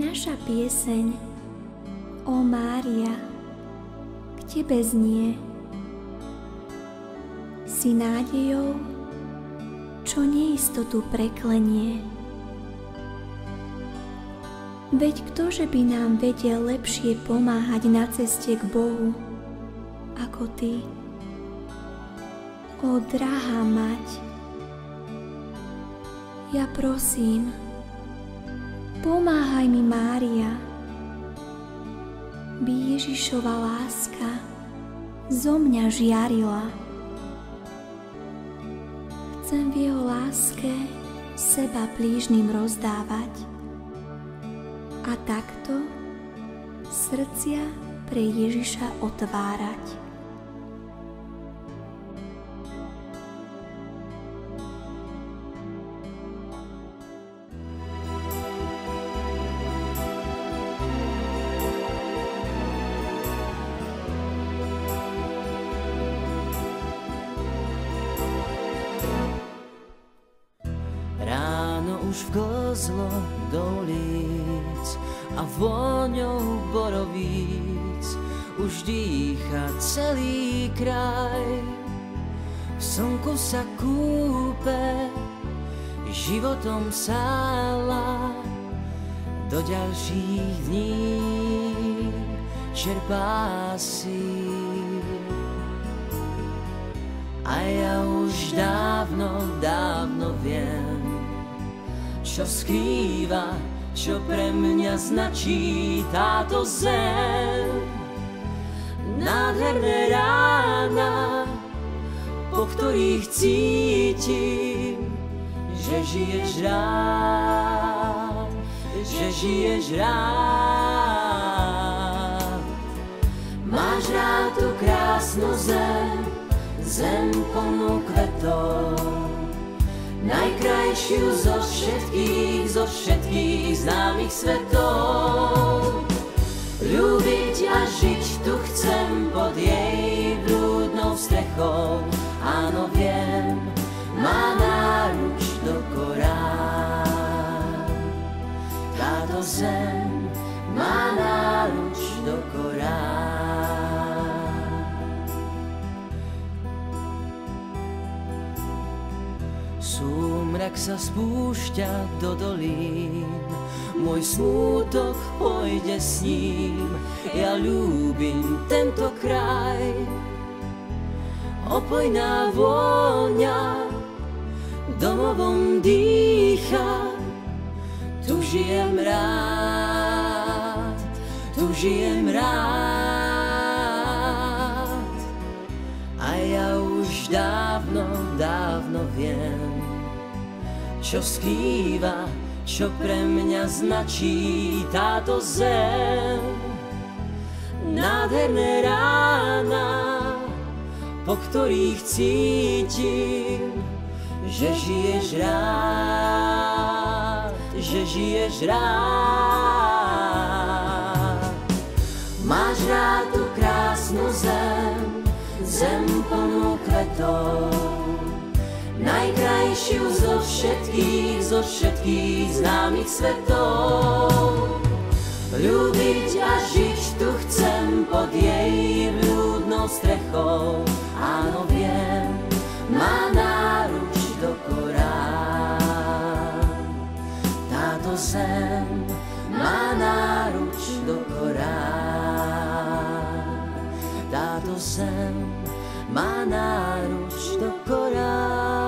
naša pieseň, ó Mária, k Tebe znie. Si nádejou, čo neistotu preklenie. Veď ktože by nám vedel lepšie pomáhať na ceste k Bohu, ako Ty, ó drahá Mať. Ja prosím, pomáhaj mi, Mária, by Ježišova láska zo mňa žiarila. Chcem v jeho láske seba blížnym rozdávať a takto srdcia pre Ježiša otvárať. Už vklzlo do ulic a vôňou borovíc už dýcha celý kraj. V slnku sa kúpe, životom sála, do ďalších dní čerpá síl. A ja už dávno viem, čo skrýva, čo pre mňa značí táto zem. Nádherné rána, po ktorých cítim, že žiješ rád, že žiješ rád. Máš rád tú krásnu zem, zem plnú kvetov, najkrajšiu zo všetkých známych svetov. Ľúbiť a žiť tu chcem pod jej blúdnou strechou. Áno, viem, má náruč do korán. Táto zem má náruč do korán. Súmrak sa spúšťa do dolín, môj smútok pôjde s ním. Ja ľúbim tento kraj, opojná vôňa domovom dýcha. Tu žijem rád, tu žijem rád. A ja už dávno viem, čo skrýva, čo pre mňa značí táto zem. Nádherné rána, po ktorých cítim, že žiješ rád, že žiješ rád. Máš rád tú krásnu zem, zem plnú kvetov, najkrajšiu zo všetkých známych svetov. Ľúbiť a žiť tu chcem pod jej blúdnou strechou. Áno, viem, má náruč do korán. Táto zem má náruč do korán. Táto zem má náruč do korán.